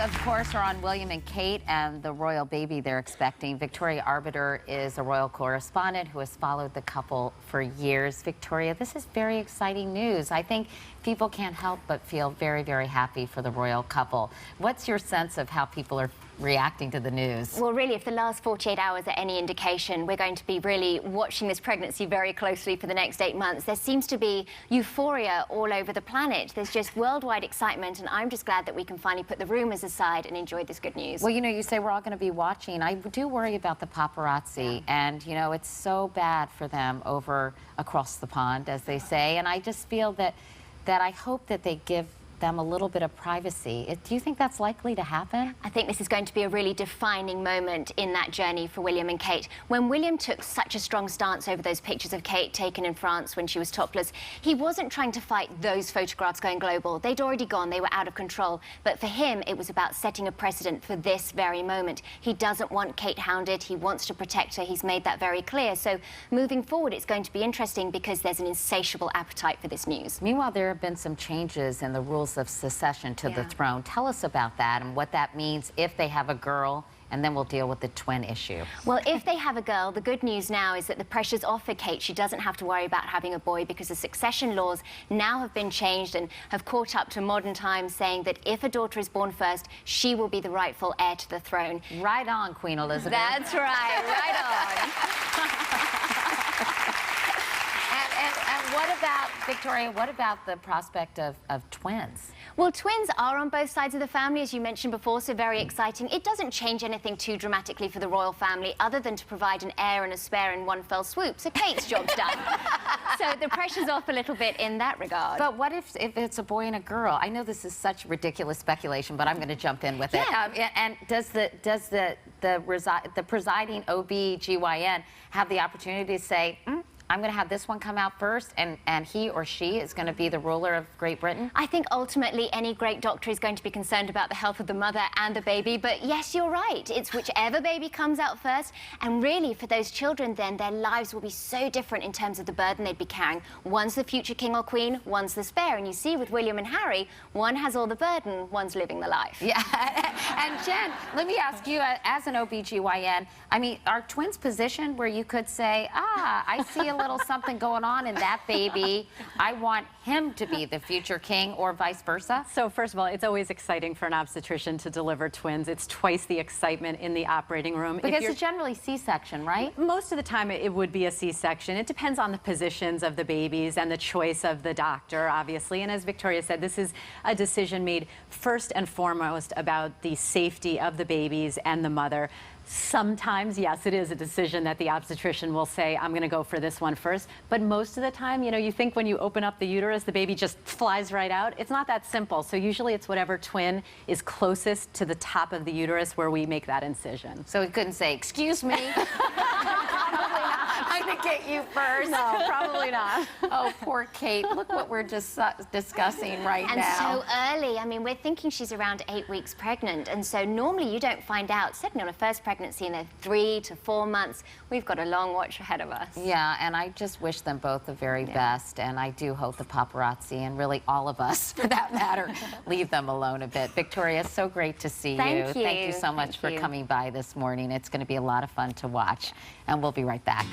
of course, are on William and Kate and the royal baby they're expecting. Victoria Arbiter is a royal correspondent who has followed the couple for years. Victoria, this is very exciting news. I think people can't help but feel very, very happy for the royal couple. What's your sense of how people are reacting to the news? Well, really, if the last 48 hours are any indication, we're going to be really watching this pregnancy very closely for the next 8 months. There seems to be euphoria all over the planet. There's just worldwide excitement, and I'm just glad that we can finally put the rumours aside and enjoy this good news. Well, you know, you say we're all going to be watching. I do worry about the paparazzi, and, you know, it's so bad for them over across the pond, as they say, and I just feel that I hope that they give them a little bit of privacy. Do you think that's likely to happen? I think this is going to be a really defining moment in that journey for William and Kate. When William took such a strong stance over those pictures of Kate taken in France when she was topless, he wasn't trying to fight those photographs going global. They'd already gone, they were out of control. But for him, it was about setting a precedent for this very moment. He doesn't want Kate hounded, he wants to protect her, he's made that very clear. So moving forward, it's going to be interesting because there's an insatiable appetite for this news. Meanwhile, there have been some changes in the rules of succession to the throne. Tell us about that and what that means if they have a girl, and then we'll deal with the twin issue. Well, if they have a girl, the good news now is that the pressure's off for Kate. She doesn't have to worry about having a boy because the succession laws now have been changed and have caught up to modern times, saying that if a daughter is born first, she will be the rightful heir to the throne. Right on, Queen Elizabeth. That's right, right on. And what about, Victoria, what about the prospect of twins? Well, twins are on both sides of the family, as you mentioned before, so very exciting. It doesn't change anything too dramatically for the royal family, other than to provide an heir and a spare in one fell swoop. So Kate's job's done. So the pressure's off a little bit in that regard. But what if it's a boy and a girl? I know this is such ridiculous speculation, but I'm going to jump in with it. And does the presiding OB/GYN have the opportunity to say, I'm going to have this one come out first, and he or she is going to be the ruler of Great Britain? I think ultimately any great doctor is going to be concerned about the health of the mother and the baby, but yes, you're right. It's whichever baby comes out first, and really for those children then, their lives will be so different in terms of the burden they'd be carrying. One's the future king or queen, one's the spare, and you see with William and Harry, one has all the burden, one's living the life. Yeah, and Jen, let me ask you, as an OB/GYN, I mean, are twins positioned where you could say, I see a little something going on in that baby, I want him to be the future king, or vice versa? So first of all, it's always exciting for an obstetrician to deliver twins. It's twice the excitement in the operating room. Because it's generally C-section, right? Most of the time it would be a C-section. It depends on the positions of the babies and the choice of the doctor, obviously. And as Victoria said, this is a decision made first and foremost about the safety of the babies and the mother. Sometimes, yes, it is a decision that the obstetrician will say, I'm going to go for this one first. But most of the time, you know, you think when you open up the uterus, the baby just flies right out. It's not that simple. So usually it's whatever twin is closest to the top of the uterus where we make that incision. So he couldn't say, excuse me. I'm going to get you first. No, probably not. Oh, poor Kate. Look what we're just discussing right now. And so early. I mean, we're thinking she's around 8 weeks pregnant. And so normally you don't find out, certainly on a first pregnancy, in 3 to 4 months. We've got a long watch ahead of us. Yeah, and I just wish them both the very best. And I do hope the paparazzi, and really all of us, for that matter, leave them alone a bit. Victoria, so great to see you. Thank you. Thank you so much for coming by this morning. It's going to be a lot of fun to watch. And we'll be right back.